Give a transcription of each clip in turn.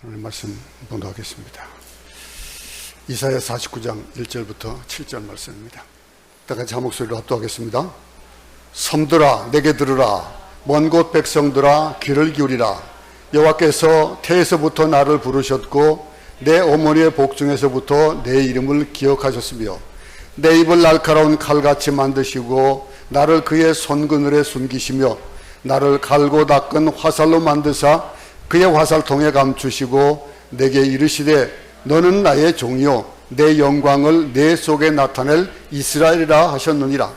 오늘 말씀 봉독하겠습니다. 이사야 49장 1절부터 7절 말씀입니다. 다 같이 한 목소리로 합독하겠습니다. 섬들아 내게 들으라. 먼 곳 백성들아 귀를 기울이라. 여호와께서 태에서부터 나를 부르셨고 내 어머니의 복중에서부터 내 이름을 기억하셨으며 내 입을 날카로운 칼같이 만드시고 나를 그의 손그늘에 숨기시며 나를 갈고 닦은 화살로 만드사 그의 화살통에 감추시고 내게 이르시되 너는 나의 종이요 내 영광을 내 속에 나타낼 이스라엘이라 하셨느니라.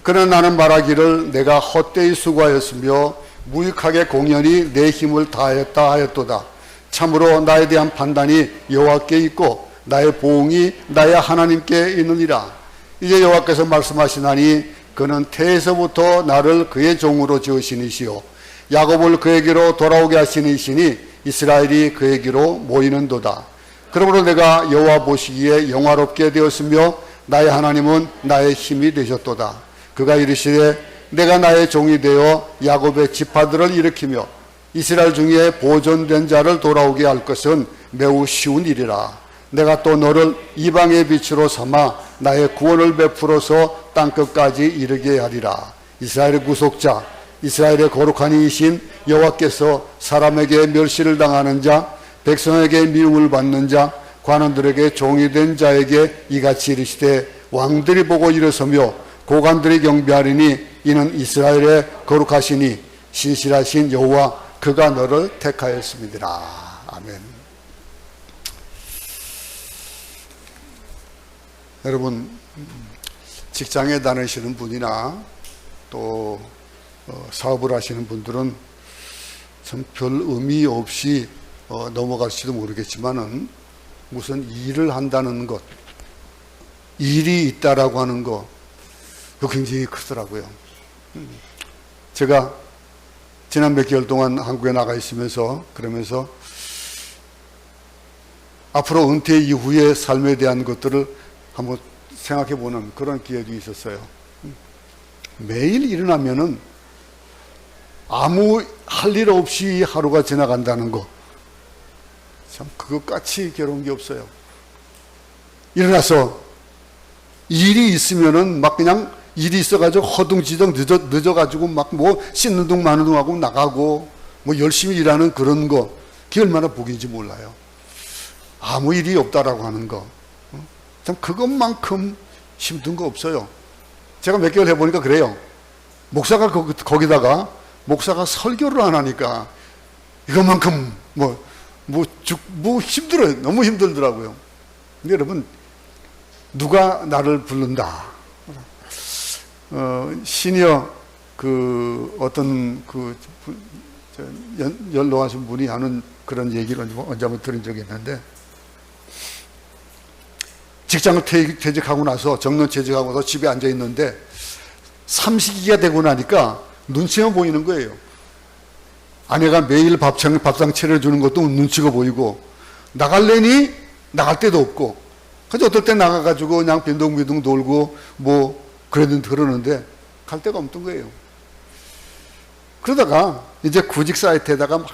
그러나 나는 말하기를 내가 헛되이 수고하였으며 무익하게 공연히 내 힘을 다하였다 하였도다. 참으로 나에 대한 판단이 여호와께 있고 나의 보응이 나의 하나님께 있느니라. 이제 여호와께서 말씀하시나니 그는 태에서부터 나를 그의 종으로 지으신 이시요 야곱을 그에게로 돌아오게 하신 이시니 이스라엘이 그에게로 모이는도다. 그러므로 내가 여호와 보시기에 영화롭게 되었으며 나의 하나님은 나의 힘이 되셨도다. 그가 이르시되 내가 나의 종이 되어 야곱의 지파들을 일으키며 이스라엘 중에 보존된 자를 돌아오게 할 것은 매우 쉬운 일이라. 내가 또 너를 이방의 빛으로 삼아 나의 구원을 베풀어서 땅끝까지 이르게 하리라. 이스라엘의 구속자 이스라엘의 거룩한 이이신 여호와께서 사람에게 멸시를 당하는 자 백성에게 미움을 받는 자 관원들에게 종이 된 자에게 이같이 이르시되 왕들이 보고 일어서며 고관들이 경배하리니 이는 이스라엘의 거룩하시니 신실하신 여호와 그가 너를 택하였습니다. 아멘. 여러분 직장에 다니시는 분이나 또 사업을 하시는 분들은 참 별 의미 없이 넘어갈지도 모르겠지만은 무슨 일을 한다는 것, 일이 있다라고 하는 것, 그거 굉장히 크더라고요. 제가 지난 몇 개월 동안 한국에 나가 있으면서 그러면서 앞으로 은퇴 이후의 삶에 대한 것들을 한번 생각해 보는 그런 기회도 있었어요. 매일 일어나면은 아무 할 일 없이 하루가 지나간다는 거, 참 그것같이 괴로운 게 없어요. 일어나서 일이 있으면은 막 그냥 일이 있어가지고 허둥지둥 늦어가지고 막 뭐 씻는 둥 마는 둥 하고 나가고 뭐 열심히 일하는 그런 거, 그게 얼마나 복인지 몰라요. 아무 일이 없다라고 하는 거, 참 그것만큼 힘든 거 없어요. 제가 몇 개월 해보니까 그래요. 목사가 거기다가 목사가 설교를 안 하니까 이것만큼 힘들어요. 너무 힘들더라고요. 근데 여러분, 누가 나를 부른다. 시니어 어떤 연로하신 분이 하는 그런 얘기를 언제 한번 들은 적이 있는데, 직장을 퇴직하고 나서 정년 퇴직하고 나서 집에 앉아 있는데 삼식이가 되고 나니까 눈치가 보이는 거예요. 아내가 매일 밥상 차려주는 것도 눈치가 보이고, 나갈래니 나갈 데도 없고, 그래서 어떨 때 나가가지고 그냥 빈둥빈둥 돌고 그러는데 갈 데가 없던 거예요. 그러다가 이제 구직 사이트에다가 막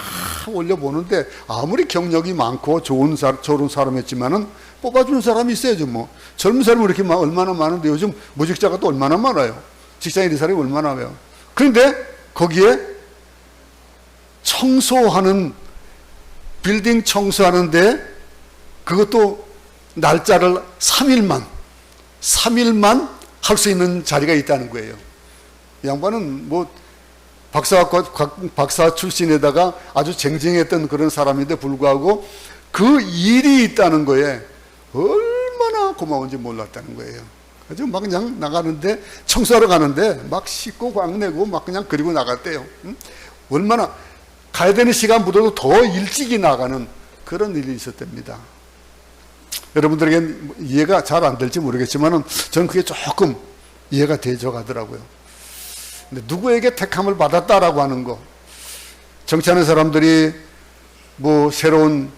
올려보는데 아무리 경력이 많고 좋은 사람이었지만은 뽑아주는 사람이 있어야죠. 뭐 젊은 사람이 이렇게 얼마나 많은데 요즘 무직자가 또 얼마나 많아요. 직장인 이 사람이 얼마나 많아요. 그런데 거기에 빌딩 청소하는데 그것도 날짜를 3일만 할 수 있는 자리가 있다는 거예요. 이 양반은 뭐 박사 출신에다가 아주 쟁쟁했던 그런 사람인데 불구하고 그 일이 있다는 거에 얼마나 고마운지 몰랐다는 거예요. 그래서 막 그냥 나가는데, 청소하러 가는데 막 씻고 광내고 막 그냥 그리고 나갔대요. 얼마나 가야 되는 시간보다도 더 일찍이 나가는 그런 일이 있었답니다. 여러분들에겐 이해가 잘 안 될지 모르겠지만은 저는 그게 조금 이해가 되져 가더라고요. 근데 누구에게 택함을 받았다라고 하는 거, 정치하는 사람들이 뭐 새로운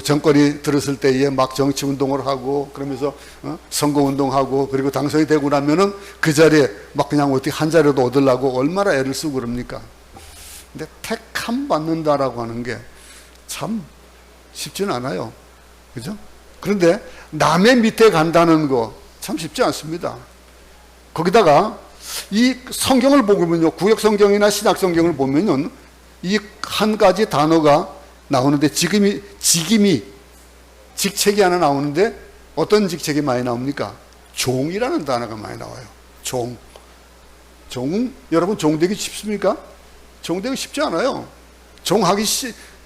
정권이 들었을 때에 막 정치 운동을 하고 그러면서 선거 운동하고 그리고 당선이 되고 나면은 그 자리에 막 그냥 어떻게 한 자리라도 얻으려고 얼마나 애를 쓰고 그럽니까? 근데 택함 받는다라고 하는 게 참 쉽지는 않아요. 그죠? 그런데 남의 밑에 간다는 거 참 쉽지 않습니다. 거기다가 이 성경을 보면요, 구약 성경이나 신약 성경을 보면은 이 한 가지 단어가 나오는데 직책이 하나 나오는데 어떤 직책이 많이 나옵니까? 종이라는 단어가 많이 나와요. 종, 여러분 종되기 쉽습니까? 종되기 쉽지 않아요. 종하기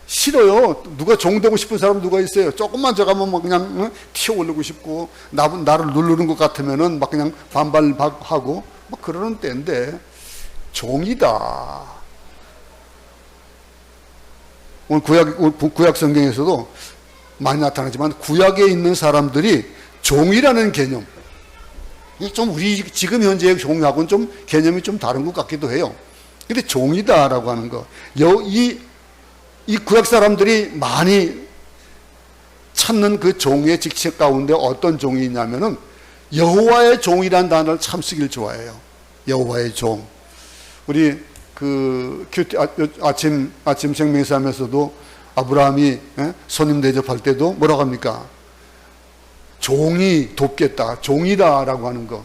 싫어요. 누가 종되고 싶은 사람 누가 있어요? 조금만 저가면 막 그냥 튀어 오르고 싶고 나를 누르는 것 같으면은 막 그냥 반발하고 막 그러는 때인데 종이다. 오늘 구약 성경에서도 많이 나타나지만 구약에 있는 사람들이 종이라는 개념, 좀 우리 지금 현재의 종하고는 좀 개념이 좀 다른 것 같기도 해요. 근데 종이다라고 하는 거, 이 구약 사람들이 많이 찾는 그 종의 직책 가운데 어떤 종이 있냐면은 여호와의 종이라는 단어를 참 쓰길 좋아해요. 여호와의 종. 우리 그 아침 생명사 하면서도 아브라함이 손님 대접할 때도 뭐라고 합니까? 종이 돕겠다. 종이다라고 하는 거.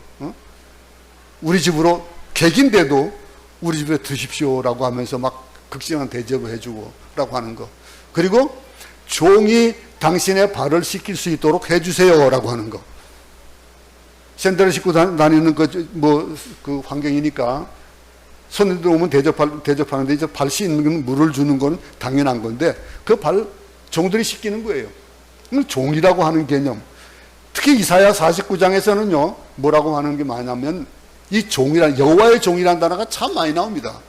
우리 집으로 객인데도 우리 집에 드십시오라고 하면서 막 극진한 대접을 해주고 라고 하는 거. 그리고 종이 당신의 발을 씻길 수 있도록 해주세요 라고 하는 거. 샌들을 신고 다니는 그 환경이니까 손님들 오면 대접하는데 이제 발 씻는 물을 주는 건 당연한 건데 그 발 종들이 씻기는 거예요. 종이라고 하는 개념. 특히 이사야 49장에서는요 뭐라고 하는 게 많냐면 이 여호와의 종이라는 단어가 참 많이 나옵니다.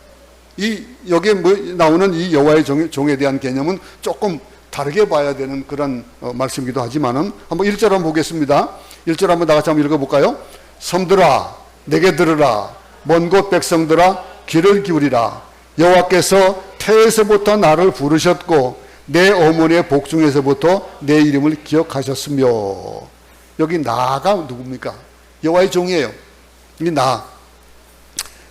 여기에 나오는 이 여호와의 종에 대한 개념은 조금 다르게 봐야 되는 그런 말씀이기도 하지만은 한번 1절 한번 보겠습니다. 1절 한번 다 같이 한번 읽어볼까요? 섬들아 내게 들으라, 먼 곳 백성들아 귀를 기울이라. 여호와께서 태에서부터 나를 부르셨고 내 어머니의 복중에서부터 내 이름을 기억하셨으며. 여기 나가 누굽니까? 여호와의 종이에요. 이 나.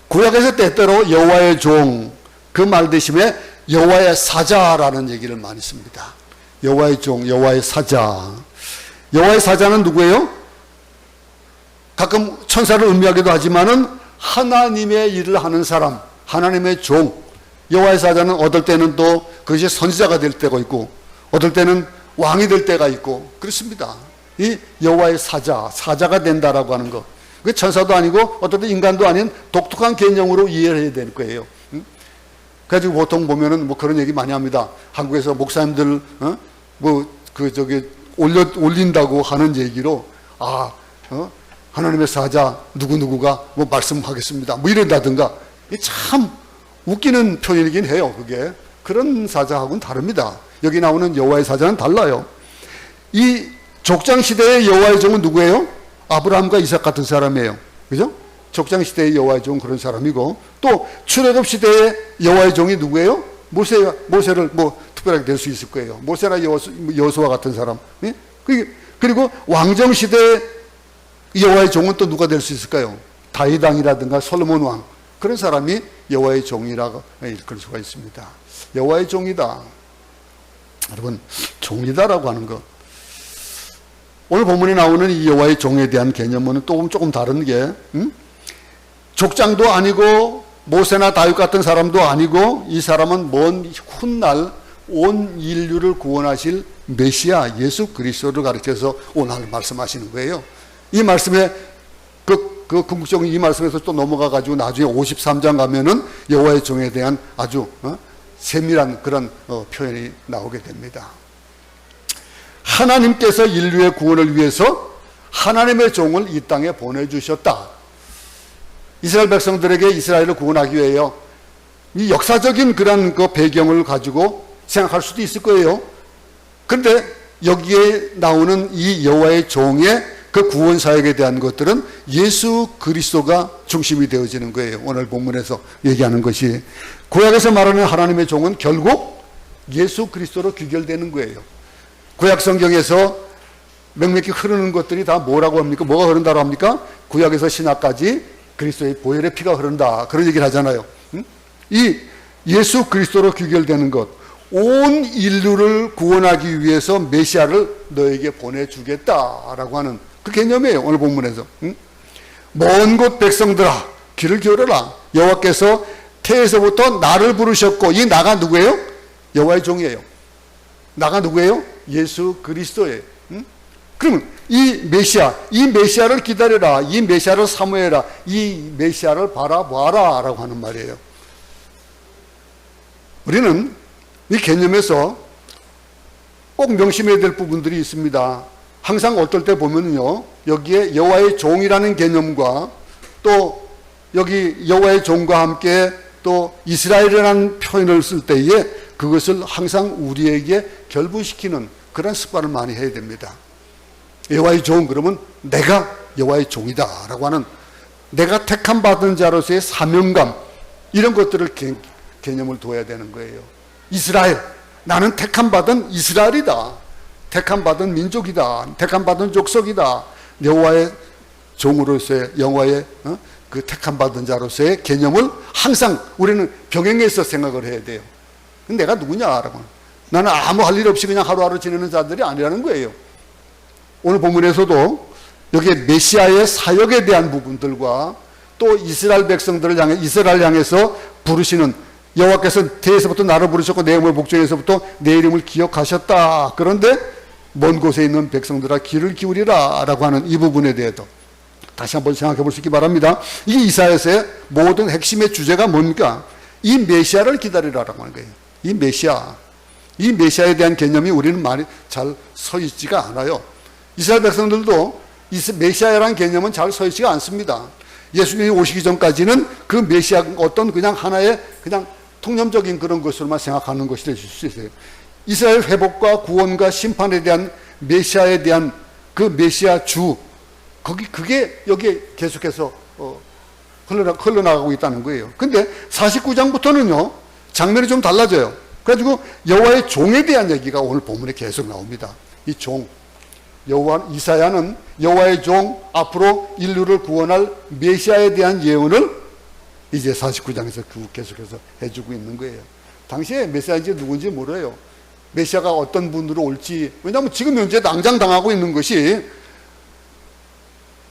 구약에서 때때로 여호와의 종, 그 말 대신에 여호와의 사자라는 얘기를 많이 씁니다. 여호와의 종, 여호와의 사자. 여호와의 사자는 누구예요? 가끔 천사를 의미하기도 하지만은 하나님의 일을 하는 사람, 하나님의 종. 여호와의 사자는 어떨 때는 또 그것이 선지자가 될 때가 있고 어떨 때는 왕이 될 때가 있고 그렇습니다. 이 여호와의 사자가 된다라고 하는 거. 그 천사도 아니고 어떤 때 인간도 아닌 독특한 개념으로 이해를 해야 될 거예요. 그래가지고 보통 보면은 뭐 그런 얘기 많이 합니다. 한국에서 목사님들 올린다고 하는 얘기로 하나님의 사자 누구누구가 뭐 말씀하겠습니다. 뭐 이런다든가. 참 웃기는 표현이긴 해요. 그게 그런 사자하고는 다릅니다. 여기 나오는 여호와의 사자는 달라요. 이 족장 시대의 여호와의 종은 누구예요? 아브라함과 이삭 같은 사람이에요. 그죠? 족장 시대의 여호와의 종은 그런 사람이고 또 출애굽 시대의 여호와의 종이 누구예요? 모세를 뭐 특별하게 될 수 있을 거예요. 모세나 여호수아 같은 사람. 예? 그리고 왕정 시대의 여호와의 종은 또 누가 될 수 있을까요? 다윗 왕이라든가 솔로몬 왕. 그런 사람이 여호와의 종이라고 일컬 수가 있습니다. 여호와의 종이다. 여러분, 종이다라고 하는 것. 오늘 본문에 나오는 이 여호와의 종에 대한 개념은 또 조금 다른 게 족장도 아니고 모세나 다윗 같은 사람도 아니고 이 사람은 먼 훗날 온 인류를 구원하실 메시아 예수 그리스도를 가르쳐서 오늘 말씀하시는 거예요. 이 말씀에 그 궁극적인 이 말씀에서 또 넘어가 가지고 나중에 53장 가면은 여호와의 종에 대한 아주 세밀한 그런 표현이 나오게 됩니다. 하나님께서 인류의 구원을 위해서 하나님의 종을 이 땅에 보내주셨다. 이스라엘 백성들에게 이스라엘을 구원하기 위해요. 이 역사적인 그런 그 배경을 가지고 생각할 수도 있을 거예요. 그런데 여기에 나오는 이 여호와의 종의 그 구원 사역에 대한 것들은 예수 그리스도가 중심이 되어지는 거예요. 오늘 본문에서 얘기하는 것이 구약에서 말하는 하나님의 종은 결국 예수 그리스도로 귀결되는 거예요. 구약 성경에서 맹맥히 흐르는 것들이 다 뭐라고 합니까? 뭐가 흐른다고 합니까? 구약에서 신약까지 그리스도의 보혈의 피가 흐른다. 그런 얘기를 하잖아요. 이 예수 그리스도로 귀결되는 것, 온 인류를 구원하기 위해서 메시아를 너에게 보내주겠다라고 하는 그 개념이에요. 오늘 본문에서. 먼 곳 백성들아 귀를 기울여라. 여호와께서 태에서부터 나를 부르셨고, 이 나가 누구예요? 여호와의 종이에요. 나가 누구예요? 예수 그리스도예요. 그러면 이 메시아를 기다려라. 이 메시아를 사모해라. 이 메시아를 바라봐라 라고 하는 말이에요. 우리는 이 개념에서 꼭 명심해야 될 부분들이 있습니다. 항상 어떨 때 보면요, 여기에 여호와의 종이라는 개념과 또 여기 여호와의 종과 함께 또 이스라엘이라는 표현을 쓸 때에 그것을 항상 우리에게 결부시키는 그런 습관을 많이 해야 됩니다. 여호와의 종, 그러면 내가 여호와의 종이다 라고 하는, 내가 택함 받은 자로서의 사명감, 이런 것들을 개념을 둬야 되는 거예요. 이스라엘, 나는 택함 받은 이스라엘이다, 택함 받은 민족이다, 택함 받은 족속이다. 여호와의 종으로서의, 여호와의 그 택함 받은 자로서의 개념을 항상 우리는 병행해서 생각을 해야 돼요. 내가 누구냐라고, 나는 아무 할 일 없이 그냥 하루하루 지내는 자들이 아니라는 거예요. 오늘 본문에서도 여기에 메시아의 사역에 대한 부분들과 또 이스라엘 백성들을 향해, 이스라엘 향해서 부르시는, 여호와께서 태에서부터 나를 부르셨고 내 몸을 복종에서부터 내 이름을 기억하셨다. 그런데 먼 곳에 있는 백성들아 귀를 기울이라 라고 하는 이 부분에 대해서 다시 한번 생각해 볼 수 있기 바랍니다. 이 이사야서의 모든 핵심의 주제가 뭡니까? 이 메시아를 기다리라라고 하는 거예요. 이 메시아에 대한 개념이 우리는 많이 잘 서 있지가 않아요. 이스라엘 백성들도 이 메시아라는 개념은 잘 서 있지가 않습니다. 예수님이 오시기 전까지는 그 메시아가 어떤 그냥 하나의 그냥 통념적인 그런 것으로만 생각하는 것이 될 수 있어요. 이스라엘 회복과 구원과 심판에 대한 메시아에 대한 그 메시아 주, 그게 여기에 계속해서 흘러나가고 있다는 거예요. 근데 49장부터는요, 장면이 좀 달라져요. 그래가지고 여호와의 종에 대한 얘기가 오늘 본문에 계속 나옵니다. 이 종, 이사야는 여호와의 종, 앞으로 인류를 구원할 메시아에 대한 예언을 이제 49장에서 계속해서 해주고 있는 거예요. 당시에 메시아인지 누군지 몰라요. 메시아가 어떤 분으로 올지. 왜냐하면 지금 현재 낭장당하고 있는 것이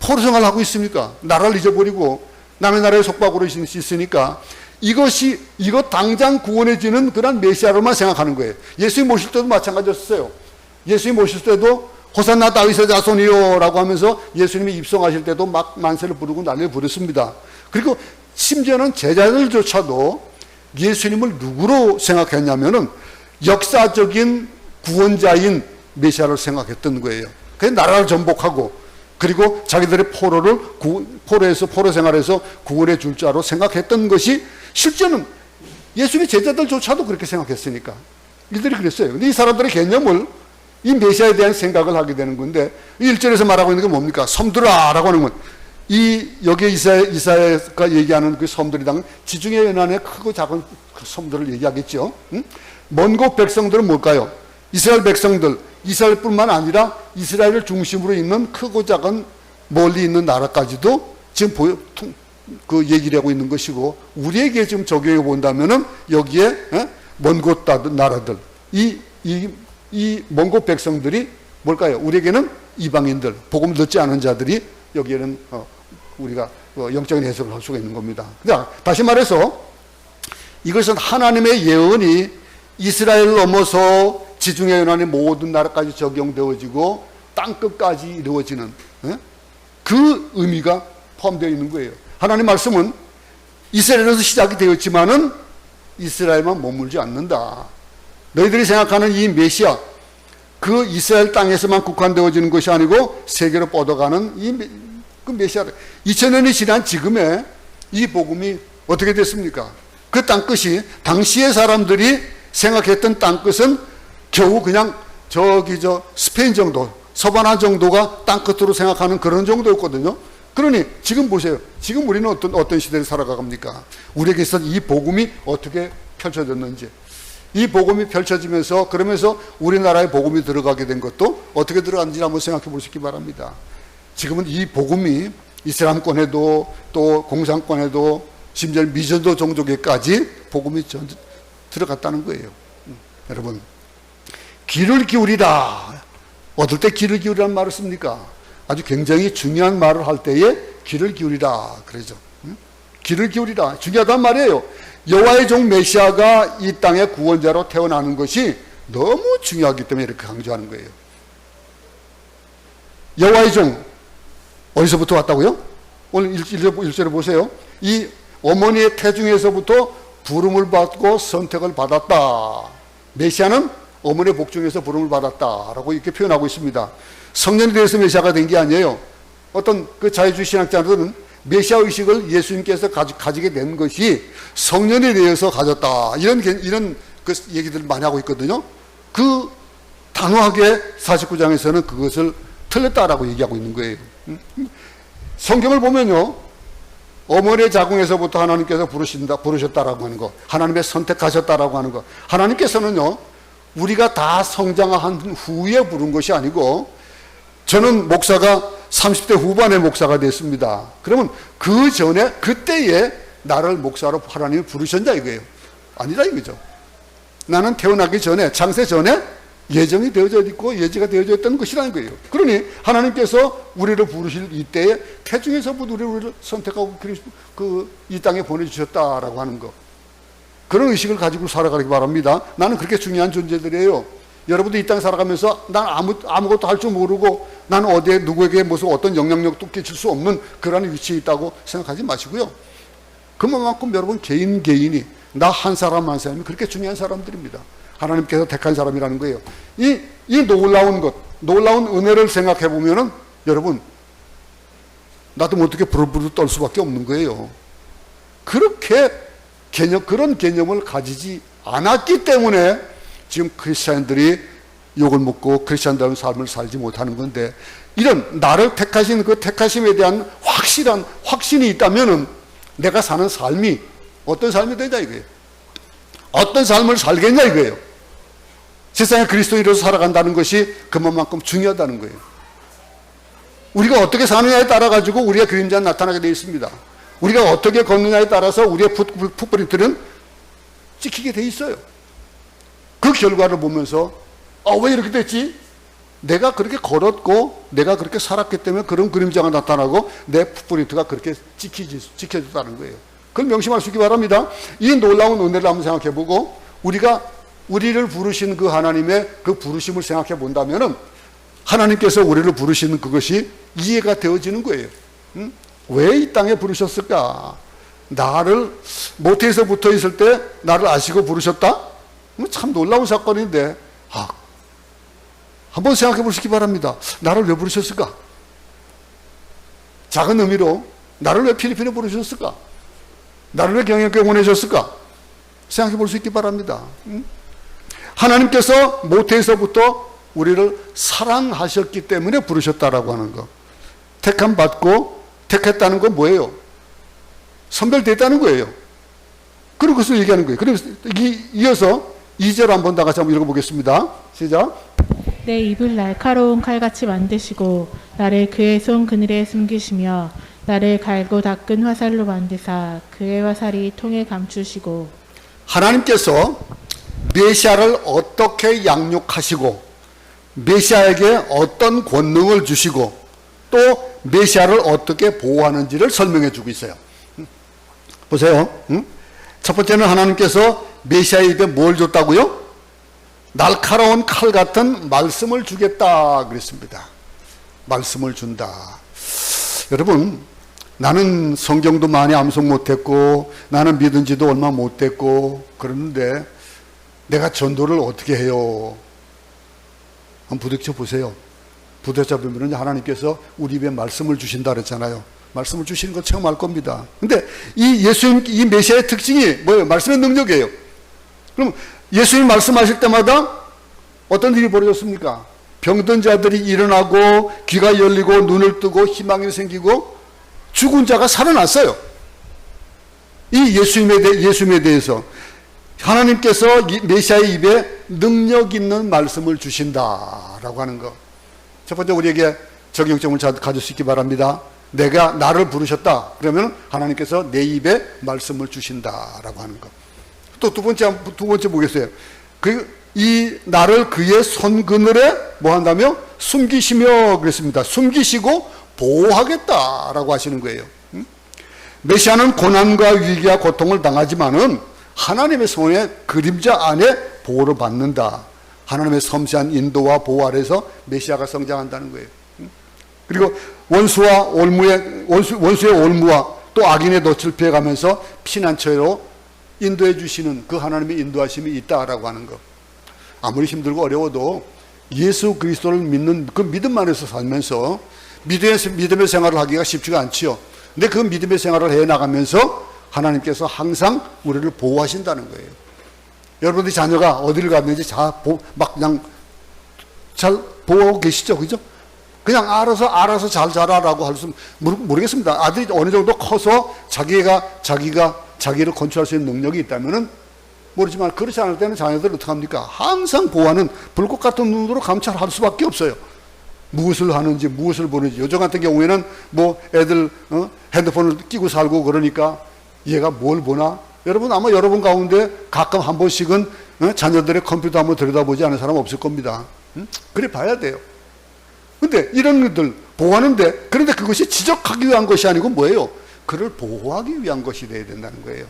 포로 생활을 하고 있습니까? 나라를 잊어버리고 남의 나라에 속박으로 있으니까 이것 당장 구원해지는 그런 메시아로만 생각하는 거예요. 예수님 모실 때도 마찬가지였어요. 예수님 모실 때도 호산나 다윗의 자손이요 라고 하면서 예수님이 입성하실 때도 막 만세를 부르고 난리를 부렸습니다. 그리고 심지어는 제자들조차도 예수님을 누구로 생각했냐면은 역사적인 구원자인 메시아를 생각했던 거예요. 그래서 나라를 전복하고 그리고 자기들의 포로 생활에서 구원해 줄 자로 생각했던 것이, 실제는 예수님의 제자들조차도 그렇게 생각했으니까 이들이 그랬어요. 근데 이 사람들의 개념을, 이 메시아에 대한 생각을 하게 되는 건데, 1절에서 말하고 있는 게 뭡니까? 섬들아 라고 하는 건, 여기에 이사야가 얘기하는 그 섬들이당 지중해 연안의 크고 작은 그 섬들을 얘기하겠죠. 먼 곳 백성들은 뭘까요? 이스라엘 백성들, 이스라엘뿐만 아니라 이스라엘을 중심으로 있는 크고 작은 멀리 있는 나라까지도 지금 그 얘기를 하고 있는 것이고, 우리에게 지금 적용해 본다면은 여기에 먼 곳 나라들, 이 먼 곳 백성들이 뭘까요? 우리에게는 이방인들, 복음 듣지 않은 자들이 여기에는 우리가 영적인 해석을 할 수가 있는 겁니다. 그러니까 다시 말해서 이것은 하나님의 예언이 이스라엘을 넘어서 지중해 연안의 모든 나라까지 적용되어지고 땅끝까지 이루어지는 그 의미가 포함되어 있는 거예요. 하나님 말씀은 이스라엘에서 시작이 되었지만은 이스라엘만 머물지 않는다. 너희들이 생각하는 이 메시아, 그 이스라엘 땅에서만 국한되어지는 것이 아니고 세계로 뻗어가는 그 메시아. 2000년이 지난 지금의 이 복음이 어떻게 됐습니까? 그 땅끝이 당시의 사람들이 생각했던 땅끝은 겨우 그냥 스페인 정도, 서바나 정도가 땅끝으로 생각하는 그런 정도였거든요. 그러니 지금 보세요. 지금 우리는 어떤 시대를 살아갑니까? 우리에게 있어서 이 복음이 어떻게 펼쳐졌는지, 이 복음이 펼쳐지면서 그러면서 우리나라에 복음이 들어가게 된 것도 어떻게 들어갔는지 한번 생각해 보시기 바랍니다. 지금은 이 복음이 이슬람권에도 또 공산권에도 심지어 미전도 종족에까지 복음이 들어갔다는 거예요. 여러분, 귀를 기울이라. 어떨 때 귀를 기울이라는 말을 씁니까? 아주 굉장히 중요한 말을 할 때에 귀를 기울이라 그러죠. 귀를 기울이라. 중요하단 말이에요. 여호와의 종 메시아가 이 땅의 구원자로 태어나는 것이 너무 중요하기 때문에 이렇게 강조하는 거예요. 여호와의 종 어디서부터 왔다고요? 오늘 1절에 보세요. 이 어머니의 태중에서부터 부름을 받고 선택을 받았다. 메시아는 어머니의 복중에서 부름을 받았다라고 이렇게 표현하고 있습니다. 성년이 되어서 메시아가 된 게 아니에요. 어떤 그 자유주의 신학자들은 메시아 의식을 예수님께서 가지게 된 것이 성년이 되어서 가졌다. 이런 그 얘기들을 많이 하고 있거든요. 그 단호하게 49장에서는 그것을 틀렸다라고 얘기하고 있는 거예요. 성경을 보면요, 어머니의 자궁에서부터 하나님께서 부르셨다라고 하는 거, 하나님의 선택하셨다라고 하는 거, 하나님께서는요, 우리가 다 성장한 후에 부른 것이 아니고, 저는 목사가 30대 후반에 목사가 됐습니다. 그러면 그 전에, 그때에 나를 목사로 하나님이 부르셨냐 이거예요. 아니다 이거죠. 나는 태어나기 전에, 창세 전에 예정이 되어져 있고 예지가 되어져 있던 것이라는 거예요. 그러니 하나님께서 우리를 부르실 이때에 태중에서부터 우리를 선택하고 이 땅에 보내주셨다라고 하는 것. 그런 의식을 가지고 살아가기 바랍니다. 나는 그렇게 중요한 존재들이에요. 여러분도 이 땅에 살아가면서 난 아무것도 할 줄 모르고 나는 어디에 누구에게 무슨 어떤 영향력도 끼칠 수 없는 그런 위치에 있다고 생각하지 마시고요. 그만큼 여러분 개인이 나 한 사람 한 사람이 그렇게 중요한 사람들입니다. 하나님께서 택한 사람이라는 거예요. 이 놀라운 것, 놀라운 은혜를 생각해 보면은 여러분 나도 뭐 어떻게 부르르 떨 수밖에 없는 거예요. 그렇게 그런 개념을 가지지 않았기 때문에 지금 크리스찬들이 욕을 먹고 크리스찬다운 삶을 살지 못하는 건데, 이런 나를 택하신 그 택하심에 대한 확실한 확신이 있다면은 내가 사는 삶이 어떤 삶이 되냐 이거예요. 어떤 삶을 살겠냐 이거예요. 세상에 그리스도인으로서 살아간다는 것이 그만큼 중요하다는 거예요. 우리가 어떻게 사느냐에 따라 가지고 우리의 그림자는 나타나게 되어 있습니다. 우리가 어떻게 걷느냐에 따라서 우리의 풋프린트는 찍히게 되어 있어요. 그 결과를 보면서 왜 이렇게 됐지? 내가 그렇게 걸었고 내가 그렇게 살았기 때문에 그런 그림자가 나타나고 내 풋프린트가 그렇게 찍혀졌다는 거예요. 그걸 명심할 수 있기 바랍니다. 이 놀라운 은혜를 한번 생각해보고 우리를 부르신 그 하나님의 그 부르심을 생각해 본다면은 하나님께서 우리를 부르시는 그것이 이해가 되어지는 거예요. 왜 이 땅에 부르셨을까? 나를 모태에서 붙어 있을 때 나를 아시고 부르셨다? 참 놀라운 사건인데 한번 생각해 보시기 바랍니다. 나를 왜 부르셨을까? 작은 의미로 나를 왜 필리핀에 부르셨을까? 나를 왜 경영교회 보내셨을까? 생각해 볼 수 있기 바랍니다. 하나님께서 모태에서부터 우리를 사랑하셨기 때문에 부르셨다라고 하는 거. 택함 받고 택했다는 건 뭐예요? 선별됐다는 거예요. 그런 것을 얘기하는 거예요. 그래서 이어서 2절 한번 다 같이 한번 읽어보겠습니다. 시작. 내 입을 날카로운 칼같이 만드시고 나를 그의 손 그늘에 숨기시며 나를 갈고 닦은 화살로 만드사 그의 화살이 통에 감추시고. 하나님께서 메시아를 어떻게 양육하시고 메시아에게 어떤 권능을 주시고 또 메시아를 어떻게 보호하는지를 설명해 주고 있어요. 보세요. 첫 번째는 하나님께서 메시아의 입에 뭘 줬다고요? 날카로운 칼 같은 말씀을 주겠다 그랬습니다. 말씀을 준다. 여러분, 나는 성경도 많이 암송 못했고 나는 믿은 지도 얼마 못됐고 그러는데 내가 전도를 어떻게 해요? 한번 부딪혀 보세요. 부딪혀 보면 하나님께서 우리 입에 말씀을 주신다 그랬잖아요. 말씀을 주시는 걸 체험할 겁니다. 근데 이 메시아의 특징이 뭐예요? 말씀의 능력이에요. 그럼 예수님 말씀하실 때마다 어떤 일이 벌어졌습니까? 병든 자들이 일어나고 귀가 열리고 눈을 뜨고 희망이 생기고 죽은 자가 살아났어요. 이 예수님에 대해서 하나님께서 메시아의 입에 능력 있는 말씀을 주신다라고 하는 것. 첫 번째 우리에게 적용점을 가질 수 있기 바랍니다. 내가 나를 부르셨다. 그러면 하나님께서 내 입에 말씀을 주신다라고 하는 것. 또 두 번째 보겠어요. 이 나를 그의 손 그늘에 뭐 한다며? 숨기시며 그랬습니다. 숨기시고 보호하겠다라고 하시는 거예요. 메시아는 고난과 위기와 고통을 당하지만은 하나님의 손의 그림자 안에 보호를 받는다. 하나님의 섬세한 인도와 보호 아래서 메시아가 성장한다는 거예요. 그리고 원수의 올무와 또 악인의 덫을 피해가면서 피난처로 인도해 주시는 그 하나님의 인도하심이 있다라고 하는 것. 아무리 힘들고 어려워도 예수 그리스도를 믿는 그 믿음 안에서 살면서 믿음의 생활을 하기가 쉽지가 않지요. 근데 그 믿음의 생활을 해나가면서 하나님께서 항상 우리를 보호하신다는 거예요. 여러분들이 자녀가 어디를 갔는지 막 그냥 잘 보호하고 계시죠? 그죠? 그냥 알아서 잘 자라라고 할 수 모르겠습니다. 아들이 어느 정도 커서 자기를 컨트롤할 수 있는 능력이 있다면은 모르지만 그렇지 않을 때는 자녀들을 어떻게 합니까? 항상 보호하는 불꽃 같은 눈으로 감찰할 수밖에 없어요. 무엇을 하는지 무엇을 보는지. 요즘 같은 경우에는 뭐 애들 핸드폰을 끼고 살고 그러니까 얘가 뭘 보나? 여러분 아마 여러분 가운데 가끔 한 번씩은 자녀들의 컴퓨터 한번 들여다보지 않은 사람 없을 겁니다. 그래 봐야 돼요. 근데 이런 것들 보호하는데, 그런데 그것이 지적하기 위한 것이 아니고 뭐예요? 그를 보호하기 위한 것이 돼야 된다는 거예요.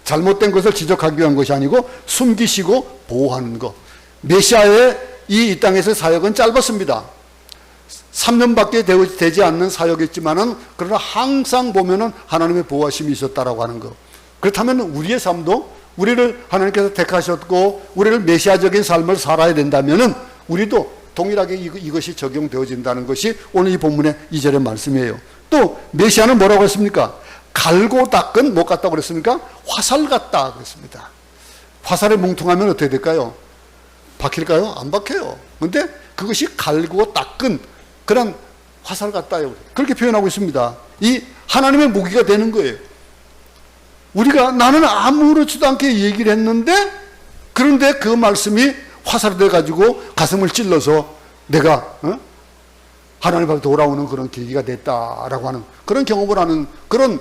잘못된 것을 지적하기 위한 것이 아니고 숨기시고 보호하는 것. 메시아의 이 땅에서의 사역은 짧았습니다. 3년밖에 되지 않는 사역이었지만은 그러나 항상 보면은 하나님의 보호하심이 있었다라고 하는 것. 그렇다면 우리의 삶도 우리를 하나님께서 택하셨고 우리를 메시아적인 삶을 살아야 된다면은 우리도 동일하게 이것이 적용되어진다는 것이 오늘 이 본문의 2절의 말씀이에요. 또 메시아는 뭐라고 했습니까? 갈고 닦은 뭐 같다고 그랬습니까? 화살 같다 그랬습니다. 화살에 뭉퉁하면 어떻게 될까요? 박힐까요? 안 박혀요. 근데 그것이 갈고 닦은 그런 화살 같다요. 그렇게 표현하고 있습니다. 이 하나님의 무기가 되는 거예요. 우리가 나는 아무렇지도 않게 얘기를 했는데 그런데 그 말씀이 화살이 돼가지고 가슴을 찔러서 내가 하나님 앞에 돌아오는 그런 계기가 됐다라고 하는 그런 경험을 하는 그런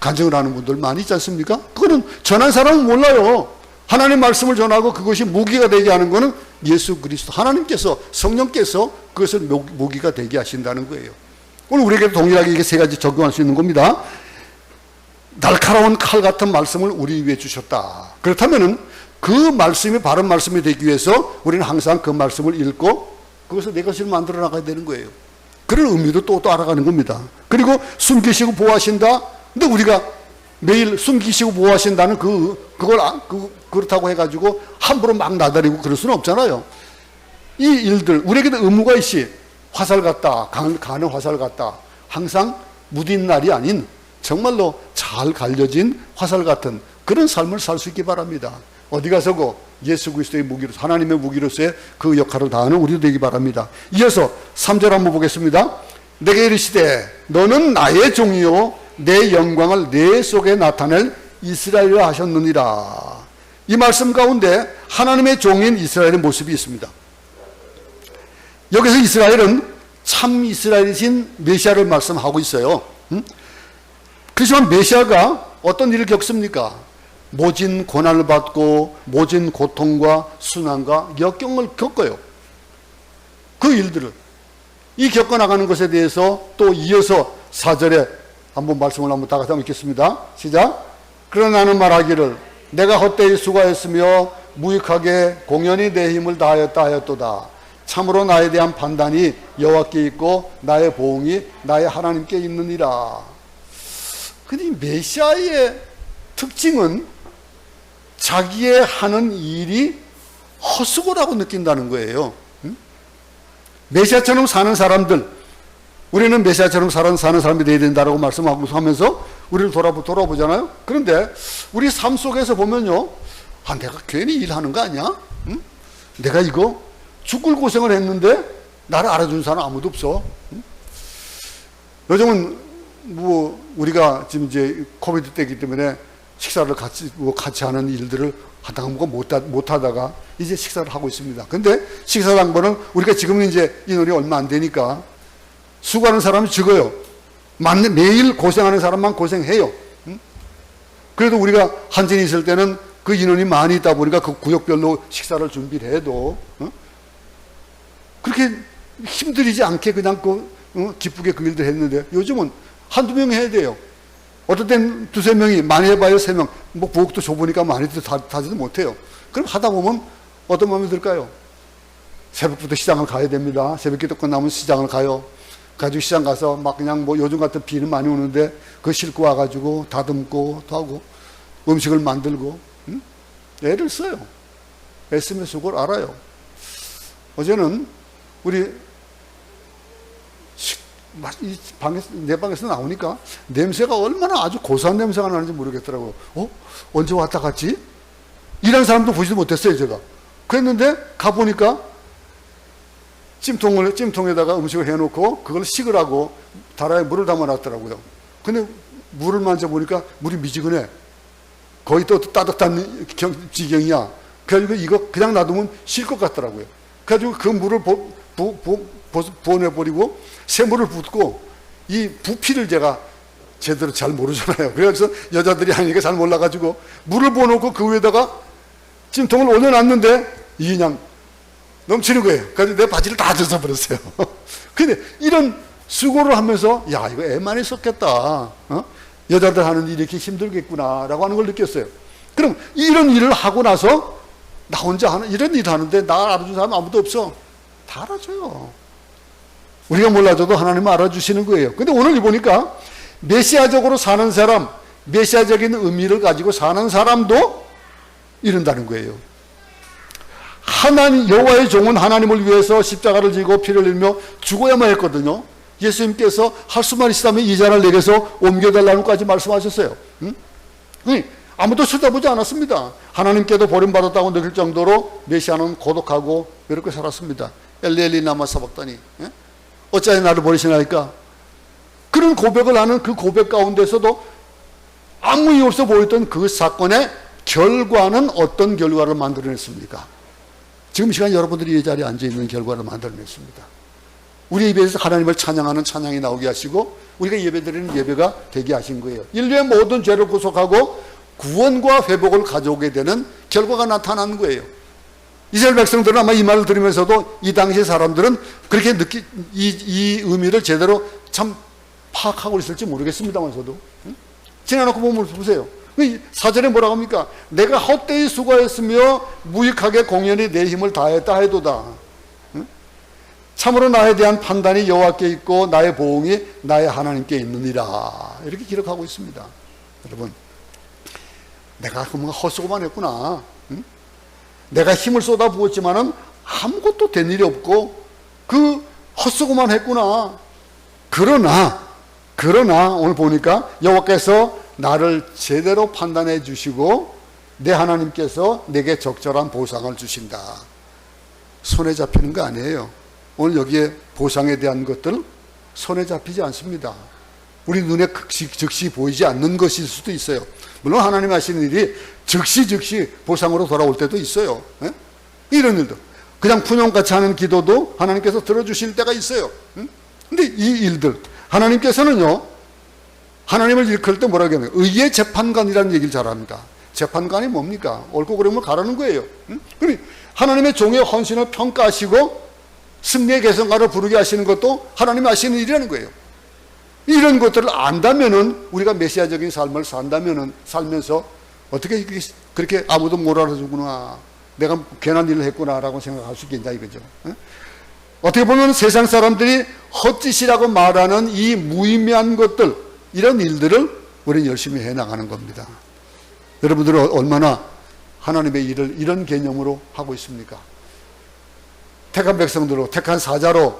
간증을 하는 분들 많이 있지 않습니까? 그거는 전한 사람은 몰라요. 하나님 말씀을 전하고 그것이 무기가 되게 하는 것은 예수 그리스도 하나님께서 성령께서 그것을 무기가 되게 하신다는 거예요. 오늘 우리에게 동일하게 이게 세 가지 적용할 수 있는 겁니다. 날카로운 칼 같은 말씀을 우리 위해 주셨다. 그렇다면은 그 말씀이 바른 말씀이 되기 위해서 우리는 항상 그 말씀을 읽고 그것을 내 것을 만들어 나가야 되는 거예요. 그런 의미도 또 알아가는 겁니다. 그리고 숨기시고 보호하신다. 근데 우리가 매일 숨기시고 보호하신다는 그렇다고 해가지고 함부로 막 나다리고 그럴 수는 없잖아요. 이 일들 우리에게도 의무가 있이 화살 같다, 가는 화살 같다. 항상 무딘 날이 아닌 정말로 잘 갈려진 화살 같은 그런 삶을 살 수 있기 바랍니다. 어디 가서고 예수 그리스도의 무기로서 하나님의 무기로서의 그 역할을 다하는 우리도 되기 바랍니다. 이어서 3절 한번 보겠습니다. 내게 이르시되 너는 나의 종이요 내 영광을 내 속에 나타낼 이스라엘이라 하셨느니라. 이 말씀 가운데 하나님의 종인 이스라엘의 모습이 있습니다. 여기서 이스라엘은 참 이스라엘이신 메시아를 말씀하고 있어요. 그렇지만 메시아가 어떤 일을 겪습니까? 모진 고난을 받고 모진 고통과 순환과 역경을 겪어요. 그 일들을 이 겪어나가는 것에 대해서 또 이어서 4절에 한번 말씀을 한번 다 같이 한번 읽겠습니다. 시작. 그러나 나는 말하기를 내가 헛되이 수고하였으며 무익하게 공연히 내 힘을 다하였다 하였도다. 참으로 나에 대한 판단이 여호와께 있고 나의 보응이 나의 하나님께 있느니라. 근데 메시아의 특징은 자기의 하는 일이 헛수고라고 느낀다는 거예요. 메시아처럼 사는 사람들, 우리는 메시아처럼 사는 사람이 되어야 된다고 말씀하면서 우리를 돌아보잖아요. 그런데 우리 삶 속에서 보면요, 내가 괜히 일하는 거 아니야? 응? 내가 이거 죽을 고생을 했는데 나를 알아준 사람 아무도 없어. 응? 요즘은 뭐 우리가 지금 이제 코비드 때이기 때문에 식사를 같이 하는 일들을 하다가 못 하다가 이제 식사를 하고 있습니다. 근데 식사 당번은 우리가 지금 이제 인원이 얼마 안 되니까 수고하는 사람이 적어요. 매일 고생하는 사람만 고생해요. 그래도 우리가 한전이 있을 때는 그 인원이 많이 있다 보니까 그 구역별로 식사를 준비를 해도 그렇게 힘들이지 않게 그냥 기쁘게 그 일들 했는데 요즘은 한두 명 해야 돼요. 어떨 땐 두세 명이, 많이 해봐야 세 명. 뭐 부엌도 좁으니까 많이도 다지도 못해요. 그럼 하다 보면 어떤 마음이 들까요? 새벽부터 시장을 가야 됩니다. 새벽기도 끝나면 시장을 가요. 가지고 시장 가서 막 그냥 뭐 요즘 같은 비는 많이 오는데 그거 싣고 와가지고 다듬고 또 하고 음식을 만들고 애를 써요. 애쓰면 수고를 알아요. 어제는 우리 내 방에서 나오니까 냄새가 얼마나 아주 고소한 냄새가 나는지 모르겠더라고요. 언제 왔다 갔지? 일하는 사람도 보지도 못했어요, 제가. 그랬는데 가보니까 찜통에다가 음식을 해놓고 그걸 식으라고 다라에 물을 담아놨더라고요. 근데 물을 만져보니까 물이 미지근해. 거의 또 따뜻한 지경이야. 그래가지고 이거 그냥 놔두면 실 것 같더라고요. 그래가지고 그 물을 부어내버리고 새물을 붓고 이 부피를 제가 제대로 잘 모르잖아요. 그래서 여자들이 하니까 잘 몰라가지고 물을 부어놓고 그 위에다가 찜통을 올려놨는데 이게 그냥 넘치는 거예요. 그래서 내 바지를 다 젖어버렸어요. 근데 이런 수고를 하면서 야, 이거 애 많이 썼겠다. 여자들 하는 일이 이렇게 힘들겠구나 라고 하는 걸 느꼈어요. 그럼 이런 일을 하고 나서 나 혼자 하는 이런 일을 하는데 나 알아주는 사람 아무도 없어. 다 알아줘요. 우리가 몰라줘도 하나님은 알아주시는 거예요. 근데 오늘 보니까 메시아적으로 사는 사람, 메시아적인 의미를 가지고 사는 사람도 이른다는 거예요. 하나님, 여호와의 종은 하나님을 위해서 십자가를 지고 피를 흘리며 죽어야만 했거든요. 예수님께서 할 수만 있다면 이 잔을 내게서 옮겨달라고까지 말씀하셨어요. 아무도 쳐다보지 않았습니다. 하나님께도 버림받았다고 느낄 정도로 메시아는 고독하고 외롭게 살았습니다. 엘리 나마 사박다니, 어찌하여 나를 버리시나이까? 그런 고백을 하는 그 고백 가운데서도 아무 이유 없어 보였던 그 사건의 결과는 어떤 결과를 만들어냈습니까? 지금 시간 여러분들이 이 자리에 앉아있는 결과를 만들어냈습니다. 우리 입에서 하나님을 찬양하는 찬양이 나오게 하시고 우리가 예배드리는 예배가 되게 하신 거예요. 인류의 모든 죄를 구속하고 구원과 회복을 가져오게 되는 결과가 나타나는 거예요. 이스라엘 백성들은 아마 이 말을 들으면서도 이 당시의 사람들은 그렇게 이 의미를 제대로 참 파악하고 있을지 모르겠습니다만서도 지나놓고 보면 보세요. 4절에 뭐라고 합니까? 내가 헛되이 수고했으며 무익하게 공연히 내 힘을 다했다 해도다. 참으로 나에 대한 판단이 여호와께 있고 나의 보응이 나의 하나님께 있느니라. 이렇게 기록하고 있습니다. 여러분, 내가 뭔가 헛수고만 했구나. 내가 힘을 쏟아 부었지만은 아무것도 된 일이 없고 그 헛수고만 했구나. 그러나 오늘 보니까 여호와께서 나를 제대로 판단해 주시고 내 하나님께서 내게 적절한 보상을 주신다. 손에 잡히는 거 아니에요. 오늘 여기에 보상에 대한 것들 손에 잡히지 않습니다. 우리 눈에 즉시 보이지 않는 것일 수도 있어요. 물론 하나님 하시는 일이 즉시 보상으로 돌아올 때도 있어요. 이런 일도 그냥 푸념같이 하는 기도도 하나님께서 들어주실 때가 있어요. 근데 이 일들 하나님께서는요, 하나님을 일컬 때 뭐라고 하냐면 의의 재판관이라는 얘기를 잘합니다. 재판관이 뭡니까? 옳고 그름을 가르는 거예요. 그러니 하나님의 종의 헌신을 평가하시고 승리의 개성가를 부르게 하시는 것도 하나님이 하시는 일이라는 거예요. 이런 것들을 안다면은 우리가 메시아적인 삶을 살면서 어떻게 그렇게 아무도 못 알아주구나, 내가 괜한 일을 했구나라고 생각할 수 있겠냐 이거죠. 어떻게 보면 세상 사람들이 헛짓이라고 말하는 이 무의미한 것들, 이런 일들을 우리는 열심히 해나가는 겁니다. 여러분들은 얼마나 하나님의 일을 이런 개념으로 하고 있습니까? 택한 백성들로, 택한 사자로,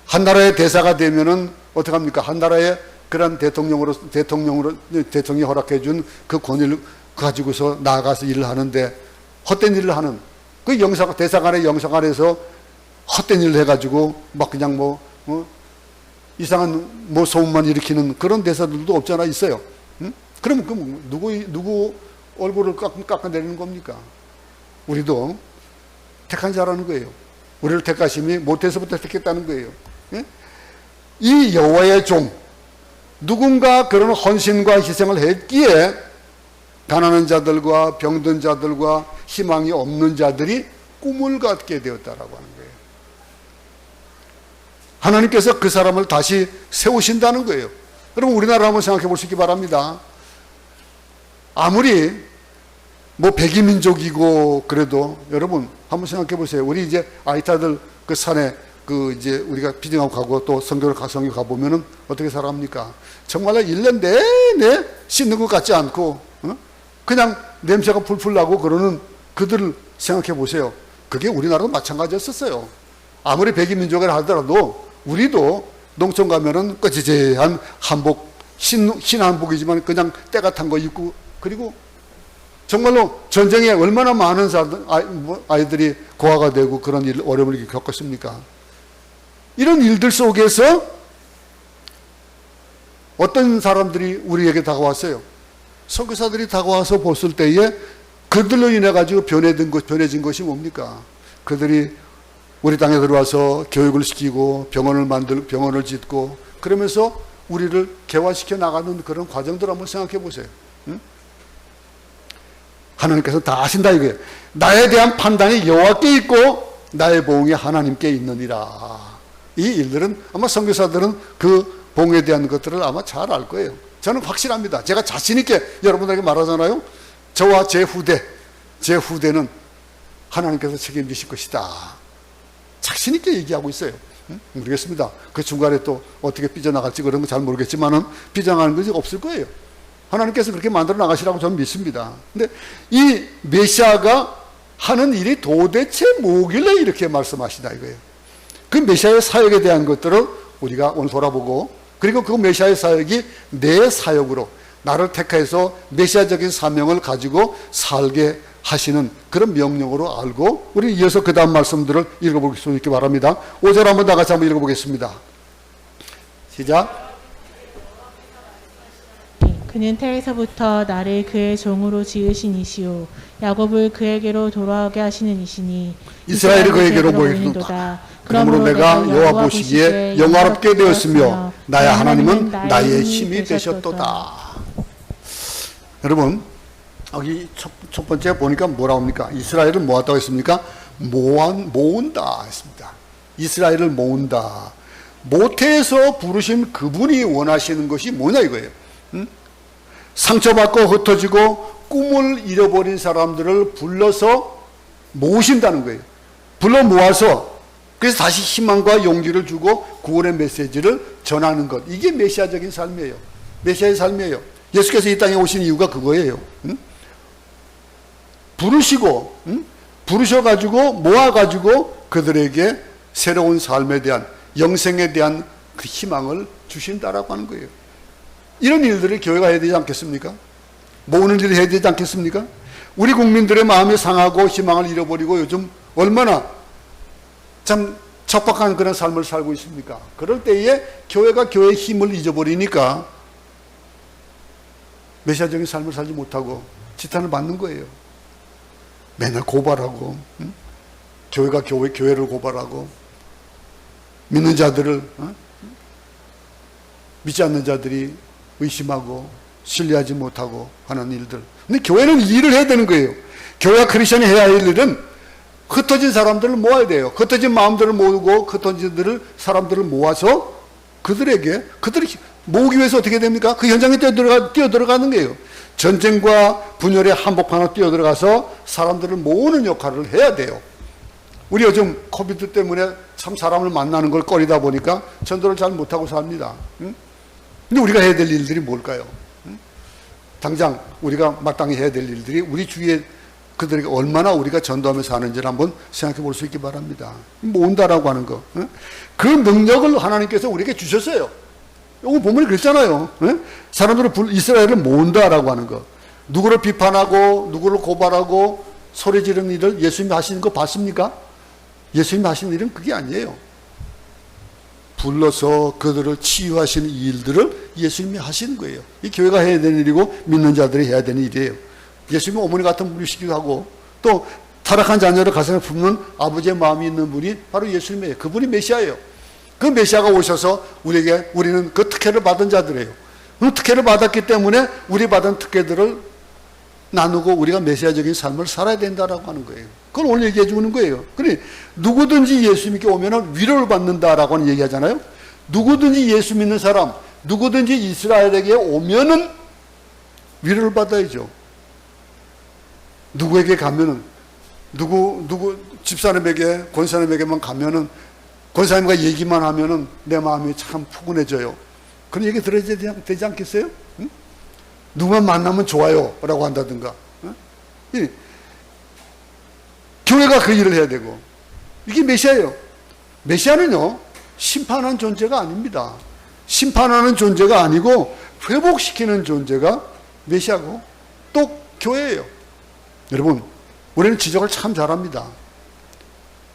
한 나라의 대사가 되면은 어떻게 합니까? 한 나라의 그런 대통령이 허락해 준 그 권위를 가지고서 나아가서 일을 하는데 헛된 일을 하는 그 대사관의 영상 안에서 헛된 일을 해가지고 막 그냥 이상한 소문만 일으키는 그런 대사들도 없잖아 있어요. 그럼 누구 얼굴을 깎아내리는 겁니까? 우리도 택한 자라는 거예요. 우리를 택하심이 못해서부터 택했다는 거예요. 이 여호와의 종, 누군가 그런 헌신과 희생을 했기에 가난한 자들과 병든 자들과 희망이 없는 자들이 꿈을 갖게 되었다라고 하는 거예요. 하나님께서 그 사람을 다시 세우신다는 거예요. 여러분, 우리나라 한번 생각해 볼 수 있기 바랍니다. 아무리 뭐 백이민족이고 그래도 여러분 한번 생각해 보세요. 우리 이제 아이타들 그 산에 그 이제 우리가 비행하고 가고 또 성교를 가성에 가보면은 어떻게 살아갑니까? 정말로 1년 내내 씻는 것 같지 않고 그냥 냄새가 풀풀 나고 그러는 그들을 생각해 보세요. 그게 우리나라도 마찬가지였었어요. 아무리 백이민족이라 하더라도 우리도 농촌 가면은 꺼지재한 한복, 신 한복이지만 그냥 때가 탄 거 입고, 그리고 정말로 전쟁에 얼마나 많은 아이들이 고아가 되고 그런 어려움을 겪었습니까? 이런 일들 속에서 어떤 사람들이 우리에게 다가왔어요. 선교사들이 다가와서 봤을 때에 그들로 인해 가지고 변해진 것이 뭡니까? 그들이 우리 땅에 들어와서 교육을 시키고 병원을 짓고 그러면서 우리를 개화시켜 나가는 그런 과정들 한번 생각해 보세요. 응? 하나님께서 다 아신다 이거예요. 나에 대한 판단이 여호와께 있고 나의 보응이 하나님께 있느니라. 이 일들은 아마 선교사들은 그 보응에 대한 것들을 아마 잘 알 거예요. 저는 확실합니다. 제가 자신 있게 여러분에게 말하잖아요. 저와 제 후대는 하나님께서 책임지실 것이다. 자신 있게 얘기하고 있어요. 모르겠습니다. 그 중간에 또 어떻게 삐져나갈지 그런 거 잘 모르겠지만은 삐져나가는 것이 없을 거예요. 하나님께서 그렇게 만들어 나가시라고 저는 믿습니다. 근데 이 메시아가 하는 일이 도대체 뭐길래 이렇게 말씀하시나 이거예요. 그 메시아의 사역에 대한 것들을 우리가 오늘 돌아보고, 그리고 그 메시아의 사역이 내 사역으로 나를 택해서 메시아적인 사명을 가지고 살게 하시는 그런 명령으로 알고, 우리 이어서 그 다음 말씀들을 읽어볼 수 있기 바랍니다. 5절 한번 다 같이 한번 읽어보겠습니다. 시작. 그는 태에서부터 나를 그의 종으로 지으신 이시오 야곱을 그에게로 돌아오게 하시는 이시니 이스라엘이 그에게로 모이리로다. 그러므로 내가 여호와 보시기에 영화롭게 되었으며 나의 하나님은 나의 힘이 되셨도다. 여러분, 여기 첫 번째 보니까 뭐라고 합니까? 이스라엘을 모았다고 했습니까? 모은다 했습니다. 이스라엘을 모은다. 모태에서 부르신 그분이 원하시는 것이 뭐냐 이거예요. 상처받고 흩어지고 꿈을 잃어버린 사람들을 불러서 모으신다는 거예요. 불러 모아서 그래서 다시 희망과 용기를 주고 구원의 메시지를 전하는 것. 이게 메시아적인 삶이에요. 메시아의 삶이에요. 예수께서 이 땅에 오신 이유가 그거예요. 부르시고 부르셔가지고 모아가지고 그들에게 새로운 삶에 대한, 영생에 대한 그 희망을 주신다라고 하는 거예요. 이런 일들을 교회가 해야 되지 않겠습니까? 모으는 일을 해야 되지 않겠습니까? 우리 국민들의 마음이 상하고 희망을 잃어버리고 요즘 얼마나 참 척박한 그런 삶을 살고 있습니까? 그럴 때에 교회가 교회의 힘을 잊어버리니까 메시아적인 삶을 살지 못하고 지탄을 받는 거예요. 맨날 고발하고, 교회가 교회를 고발하고, 믿는 자들을, 믿지 않는 자들이 의심하고 신뢰하지 못하고 하는 일들. 근데 교회는 이 일을 해야 되는 거예요. 교회와 크리스천이 해야 할 일은 흩어진 사람들을 모아야 돼요. 흩어진 마음들을 모으고 흩어진 사람들을 모아서 그들을 모으기 위해서 어떻게 됩니까? 그 현장에 뛰어들어가는 거예요. 전쟁과 분열의 한복판으로 뛰어들어가서 사람들을 모으는 역할을 해야 돼요. 우리 요즘 코비드 때문에 참 사람을 만나는 걸 꺼리다 보니까 전도를 잘 못하고 삽니다. 근데 우리가 해야 될 일들이 뭘까요? 당장 우리가 마땅히 해야 될 일들이 우리 주위에 그들에게 얼마나 우리가 전도하면서 하는지를 한번 생각해 볼 수 있기 바랍니다. 모은다라고 하는 거. 그 능력을 하나님께서 우리에게 주셨어요. 이거 보면 그랬잖아요. 사람들을 이스라엘을 모은다라고 하는 거. 누구를 비판하고 누구를 고발하고 소리 지르는 일을 예수님이 하시는 거 봤습니까? 예수님이 하시는 일은 그게 아니에요. 불러서 그들을 치유하시는 일들을 예수님이 하시는 거예요. 이 교회가 해야 되는 일이고 믿는 자들이 해야 되는 일이에요. 예수님은 어머니 같은 분이시기도 하고 또 타락한 자녀를 가슴에 품는 아버지의 마음이 있는 분이 바로 예수님이에요. 그분이 메시아예요. 그 메시아가 오셔서 우리는 그 특혜를 받은 자들이에요. 그 특혜를 받았기 때문에 우리 받은 특혜들을 나누고 우리가 메시아적인 삶을 살아야 된다라고 하는 거예요. 그걸 오늘 얘기해 주는 거예요. 그러니 누구든지 예수 믿게 오면은 위로를 받는다라고 하는 얘기하잖아요. 누구든지 예수 믿는 사람, 누구든지 이스라엘에게 오면은 위로를 받아야죠. 누구에게 가면은 누구 집사님에게 권사님에게만 가면은 권사님과 얘기만 하면은 내 마음이 참 푸근해져요. 그런 얘기 들어야 되지 않겠어요? 응? 누구만 만나면 좋아요 라고 한다든가. 응? 교회가 그 일을 해야 되고. 이게 메시아예요. 메시아는요 심판하는 존재가 아닙니다. 심판하는 존재가 아니고 회복시키는 존재가 메시아고 또 교회예요. 여러분 우리는 지적을 참 잘합니다.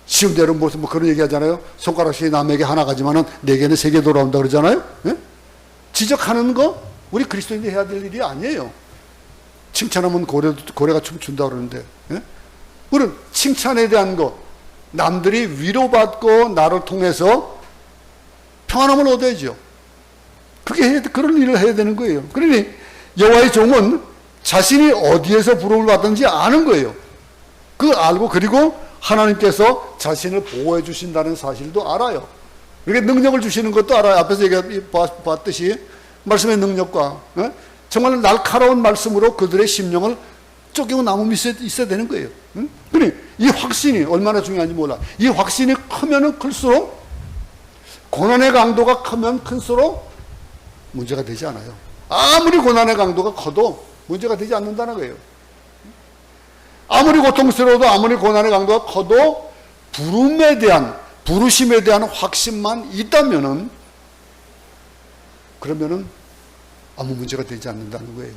쉬운 대로 뭐 그런 얘기 하잖아요. 손가락이 남에게 하나 가지만은 내게는 세 개 돌아온다 그러잖아요. 예? 지적하는 거 우리 그리스도인이 해야 될 일이 아니에요. 칭찬하면 고래가 춤춘다 그러는데, 예? 우리는 칭찬에 대한 거, 남들이 위로받고 나를 통해서 평안함을 얻어야죠. 그런 일을 해야 되는 거예요. 그러니 여호와의 종은 자신이 어디에서 부름을 받든지 아는 거예요. 그거 알고 그리고 하나님께서 자신을 보호해 주신다는 사실도 알아요. 이렇게 능력을 주시는 것도 알아요. 앞에서 봤듯이 말씀의 능력과 정말 날카로운 말씀으로 그들의 심령을 쪼개고 남음이 있어야 되는 거예요. 그러니 이 확신이 얼마나 중요한지 몰라. 이 확신이 크면 클수록 고난의 강도가 크면 클수록 문제가 되지 않아요. 아무리 고난의 강도가 커도 문제가 되지 않는다는 거예요. 아무리 고통스러워도 아무리 고난의 강도가 커도 부르심에 대한 확신만 있다면은 그러면은 아무 문제가 되지 않는다는 거예요.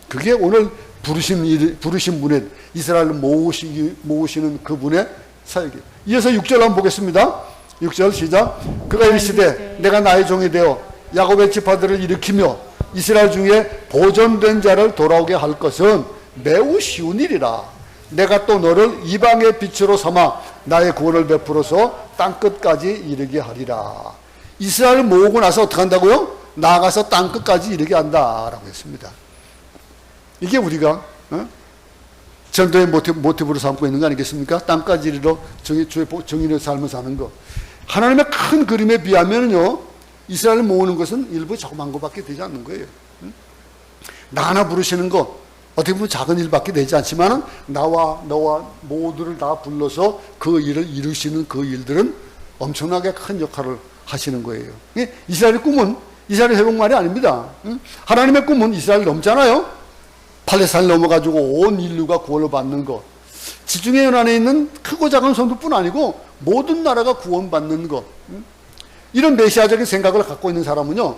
그게 오늘 부르신 분의 이스라엘을 모으시는 그분의 사역이에요. 이어서 6절 한번 보겠습니다. 6절 시작. 그가 이르시되 내가 나의 종이 되어 야곱의 지파들을 일으키며 이스라엘 중에 보존된 자를 돌아오게 할 것은 매우 쉬운 일이라. 내가 또 너를 이방의 빛으로 삼아 나의 구원을 베풀어서 땅끝까지 이르게 하리라. 이스라엘을 모으고 나서 어떻게 한다고요? 나아가서 땅끝까지 이르게 한다라고 했습니다. 이게 우리가 전도의 모티브로 삼고 있는 거 아니겠습니까? 땅까지 이르러 주의 정의의 삶을 사는 거. 하나님의 큰 그림에 비하면요 이스라엘을 모으는 것은 일부 조그만 것밖에 되지 않는 거예요. 나 하나 부르시는 거 어떻게 보면 작은 일밖에 되지 않지만은 나와 너와 모두를 다 불러서 그 일을 이루시는 그 일들은 엄청나게 큰 역할을 하시는 거예요. 이스라엘의 꿈은 이스라엘 회복 말이 아닙니다. 하나님의 꿈은 이스라엘 넘잖아요. 팔레스타인 넘어가지고 온 인류가 구원을 받는 것. 지중해 연안에 있는 크고 작은 성도뿐 아니고 모든 나라가 구원받는 것. 이런 메시아적인 생각을 갖고 있는 사람은요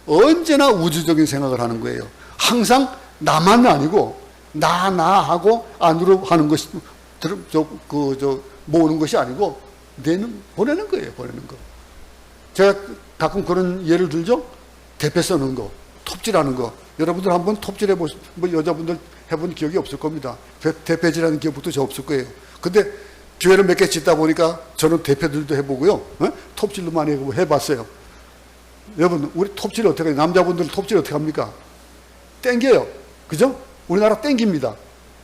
언제나 우주적인 생각을 하는 거예요. 항상 나만 아니고 나 하고 안으로 하는 것이 모으는 것이 아니고 보내는 거예요. 보내는 거. 제가 가끔 그런 예를 들죠. 대패 써는 거, 톱질하는 거. 여러분들 한번 톱질 해보세요. 뭐 여자분들 해본 기억이 없을 겁니다. 대패질하는 기억부터 저 없을 거예요. 근데 교회를 몇 개 짓다 보니까 저는 대패들도 해보고요. 톱질도 많이 해봤어요. 여러분 우리 톱질 어떻게 해요? 남자분들 톱질 어떻게 합니까? 땡겨요. 그죠? 우리나라 땡깁니다.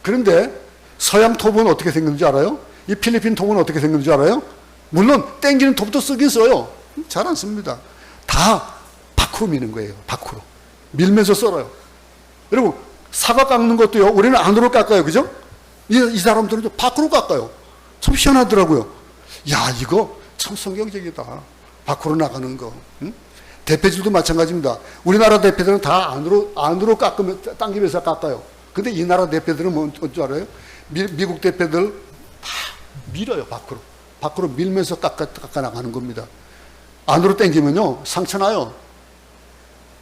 그런데 서양 톱은 어떻게 생겼는지 알아요? 이 필리핀 톱은 어떻게 생겼는지 알아요? 물론 땡기는 톱도 쓰긴 써요. 잘 안 씁니다. 다 밖으로 미는 거예요. 밖으로. 밀면서 썰어요. 여러분 사과 깎는 것도요. 우리는 안으로 깎아요. 그죠? 이 사람들은 밖으로 깎아요. 참 희한하더라고요. 야 이거 참 성경적이다. 밖으로 나가는 거. 응? 대패질도 마찬가지입니다. 우리나라 대패들은 다 안으로 당기면서 깎아요. 근데 이 나라 대패들은 뭔지 알아요? 미국 대패들 다 밀어요. 밖으로 밀면서 깎아 나가는 겁니다. 안으로 당기면요 상처 나요.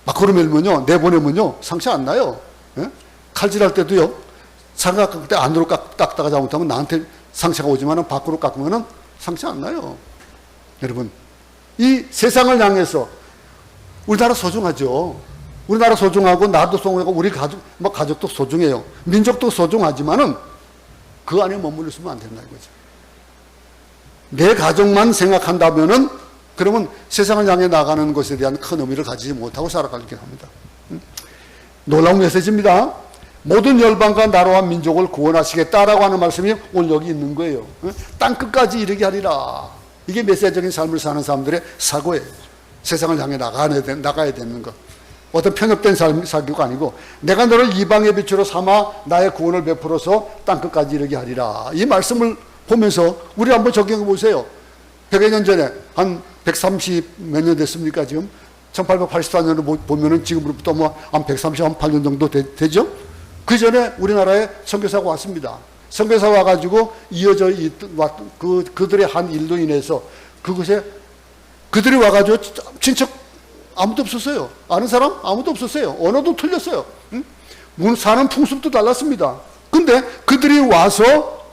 밖으로 밀면요 내보내면요 상처 안 나요. 예? 칼질할 때도요 장갑 깎을 때 안으로 깎다가 잘못하면 나한테 상처가 오지만은 밖으로 깎으면은 상처 안 나요. 여러분 이 세상을 향해서 우리나라 소중하죠. 우리나라 소중하고 나도 소중하고 우리 가족도 소중해요. 민족도 소중하지만은 그 안에 머물러 있으면 안 된다 이거죠. 내 가족만 생각한다면은 그러면 세상을 향해 나가는 것에 대한 큰 의미를 가지지 못하고 살아가게 합니다. 놀라운 메시지입니다. 모든 열방과 나라와 민족을 구원하시겠다라고 하는 말씀이 오늘 여기 있는 거예요. 땅 끝까지 이르게 하리라. 이게 메시아적인 삶을 사는 사람들의 사고예요. 세상을 향해 나가야 되는 것. 어떤 편협된 사교가 아니고 내가 너를 이방의 빛으로 삼아 나의 구원을 베풀어서 땅 끝까지 이르게 하리라. 이 말씀을 보면서 우리 한번 적용해 보세요. 100여 년 전에 한 130 몇 년 됐습니까 지금? 1884년으로 보면은 지금부터 뭐 한 138년 정도 되죠? 그 전에 우리나라에 선교사가 왔습니다. 선교사 와가지고 이어져 그들의 한 일로 인해서 그곳에 그들이 와가지고 친척 아무도 없었어요. 아는 사람 아무도 없었어요. 언어도 틀렸어요. 사는 풍습도 달랐습니다. 근데 그들이 와서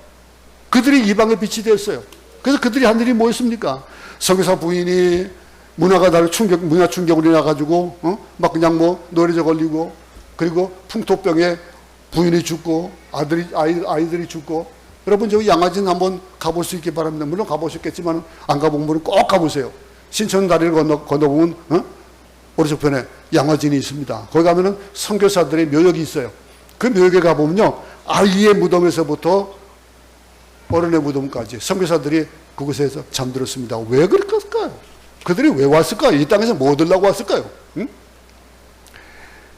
그들이 이방의 빛이 되었어요. 그래서 그들이 한 일이 뭐였습니까? 선교사 부인이 문화 충격으로 인해가지고 막 그냥 뭐 노래져 걸리고 그리고 풍토병에 부인이 죽고 아이들이 죽고. 여러분 저 양화진 한번 가볼 수 있기 바랍니다. 물론 가보셨겠지만 안 가본 분은 꼭 가보세요. 신천 다리를 건너보면 오른쪽편에 양화진이 있습니다. 거기 가면은 선교사들의 묘역이 있어요. 그 묘역에 가보면요, 아이의 무덤에서부터 어른의 무덤까지 선교사들이 그곳에서 잠들었습니다. 왜 그랬을까요? 그들이 왜 왔을까요? 이 땅에서 뭐 얻으려고 왔을까요?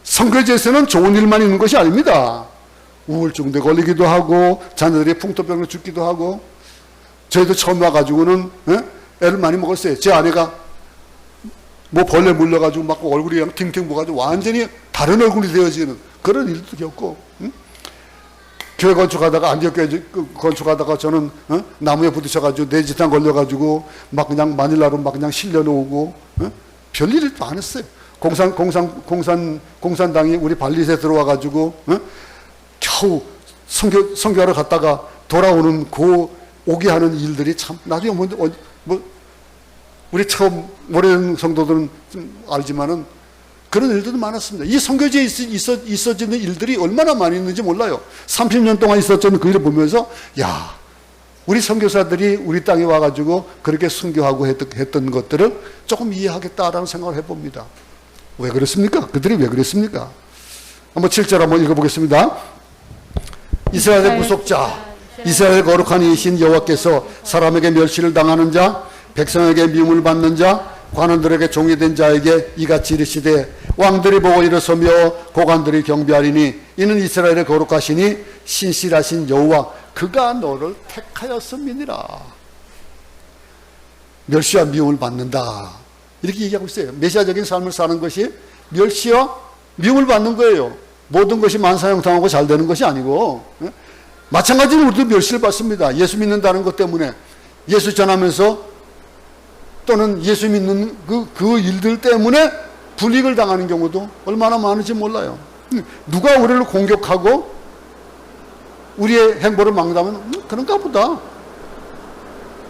선교지에서는 좋은 일만 있는 것이 아닙니다. 우울증도 걸리기도 하고 자녀들이 풍토병으로 죽기도 하고. 저희도 처음 와가지고는 애를 많이 먹었어요. 제 아내가 뭐 벌레 물려가지고 막 얼굴이 그냥 팅팅 부어가지고 완전히 다른 얼굴이 되어지는 그런 일도 겪고. 교회 건축하다가 안디옥교회 건축하다가 저는 나무에 부딪혀가지고 뇌지탕 걸려가지고 막 그냥 마닐라로 막 그냥 실려놓고 별일이 많았어요. 공산당이 우리 발리세 들어와가지고 겨우 선교하러 갔다가 돌아오는 오게 하는 일들이 참 나중에 뭐 우리 처음 오래된 성도들은 좀 알지만은 그런 일들도 많았습니다. 이 선교지에 있어지는 일들이 얼마나 많이 있는지 몰라요. 30년 동안 있었던 그 일을 보면서 야, 우리 선교사들이 우리 땅에 와가지고 그렇게 순교하고 했던 것들을 조금 이해하겠다라는 생각을 해봅니다. 왜 그렇습니까? 그들이 왜 그랬습니까? 한번 7절 한번 읽어보겠습니다. 이스라엘의 구속자, 이스라엘의 거룩한 이신 여호와께서 사람에게 멸시를 당하는 자, 백성에게 미움을 받는 자, 관원들에게 종이 된 자에게 이같이 이르시되 왕들이 보고 일어서며 고관들이 경배하리니 이는 이스라엘의 거룩하시니 신실하신 여호와 그가 너를 택하였음이니라. 멸시와 미움을 받는다 이렇게 얘기하고 있어요. 메시아적인 삶을 사는 것이 멸시와 미움을 받는 거예요. 모든 것이 만사형통하고 잘 되는 것이 아니고 마찬가지로 우리도 멸시를 받습니다. 예수 믿는다는 것 때문에 예수 전하면서 또는 예수 믿는 그 일들 때문에 불이익을 당하는 경우도 얼마나 많은지 몰라요. 누가 우리를 공격하고 우리의 행보를 막는다면 그런가 보다.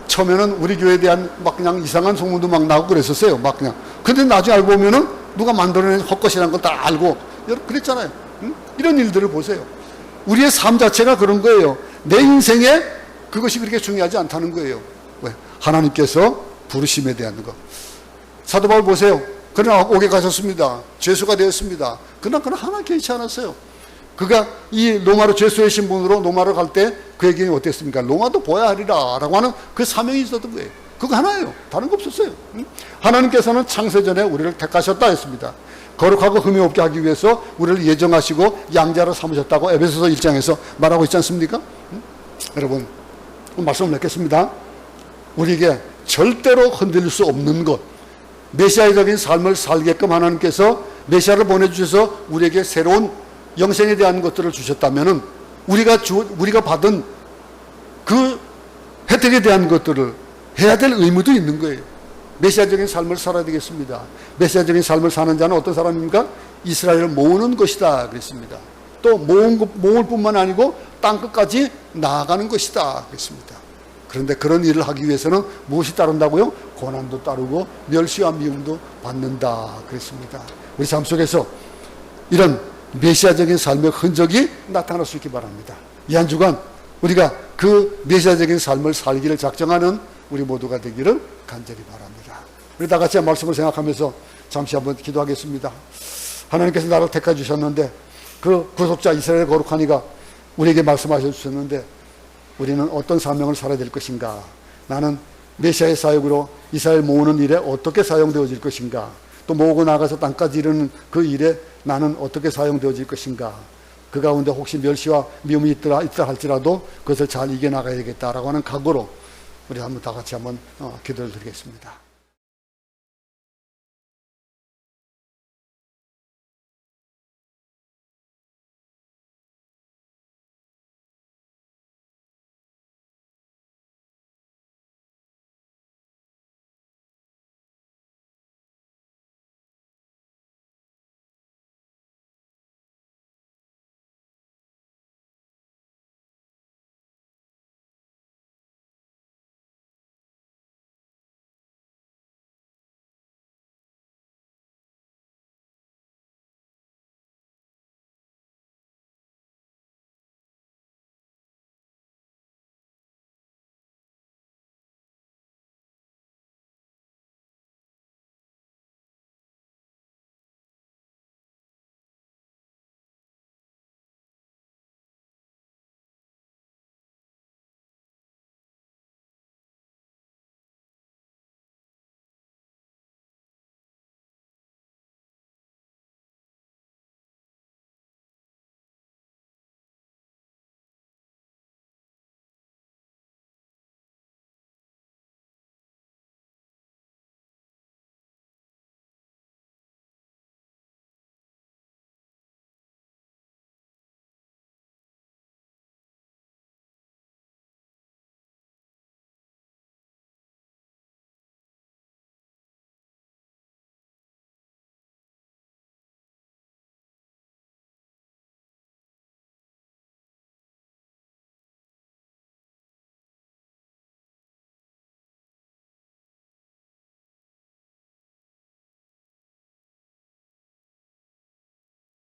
처음에는 우리 교회에 대한 막 그냥 이상한 소문도 막 나고 그랬었어요. 막 그냥. 근데 나중에 알고 보면은 누가 만들어낸 헛것이라는 걸 다 알고 그랬잖아요. 이런 일들을 보세요. 우리의 삶 자체가 그런 거예요. 내 인생에 그것이 그렇게 중요하지 않다는 거예요. 왜? 하나님께서 부르심에 대한 것. 사도 바울 보세요. 그러나 옥에 가셨습니다. 죄수가 되었습니다. 그러나 하나 개의치 않았어요. 그가 이 로마로 죄수의 신분으로 로마로 갈 때 그에게 어땠습니까? 로마도 보아야 하리라 라고 하는 그 사명이 있었던 거예요. 그거 하나예요. 다른 거 없었어요. 하나님께서는 창세전에 우리를 택하셨다 했습니다. 거룩하고 흠이 없게 하기 위해서 우리를 예정하시고 양자로 삼으셨다고 에베소서 1장에서 말하고 있지 않습니까? 여러분 말씀을 맺겠습니다. 우리에게 절대로 흔들릴 수 없는 것, 메시아적인 삶을 살게끔 하나님께서 메시아를 보내주셔서 우리에게 새로운 영생에 대한 것들을 주셨다면은 우리가 받은 그 혜택에 대한 것들을 해야 될 의무도 있는 거예요. 메시아적인 삶을 살아야 되겠습니다. 메시아적인 삶을 사는 자는 어떤 사람입니까? 이스라엘을 모으는 것이다 그랬습니다. 또 모을 뿐만 아니고 땅 끝까지 나아가는 것이다 그랬습니다. 그런데 그런 일을 하기 위해서는 무엇이 따른다고요? 고난도 따르고 멸시와 미움도 받는다 그랬습니다. 우리 삶 속에서 이런 메시아적인 삶의 흔적이 나타날 수 있기 바랍니다. 이 한 주간 우리가 그 메시아적인 삶을 살기를 작정하는 우리 모두가 되기를 간절히 바랍니다. 우리 다 같이 말씀을 생각하면서 잠시 한번 기도하겠습니다. 하나님께서 나를 택해 주셨는데 그 구속자 이스라엘의 거룩한 이가 우리에게 말씀하셔 주셨는데 우리는 어떤 사명을 살아야 될 것인가? 나는 메시아의 사역으로 이스라엘 모으는 일에 어떻게 사용되어질 것인가? 또 모으고 나가서 땅까지 이르는 그 일에 나는 어떻게 사용되어질 것인가? 그 가운데 혹시 멸시와 미움이 있다 할지라도 그것을 잘 이겨나가야겠다라고 하는 각오로 우리 한번 다 같이 한번 기도를 드리겠습니다.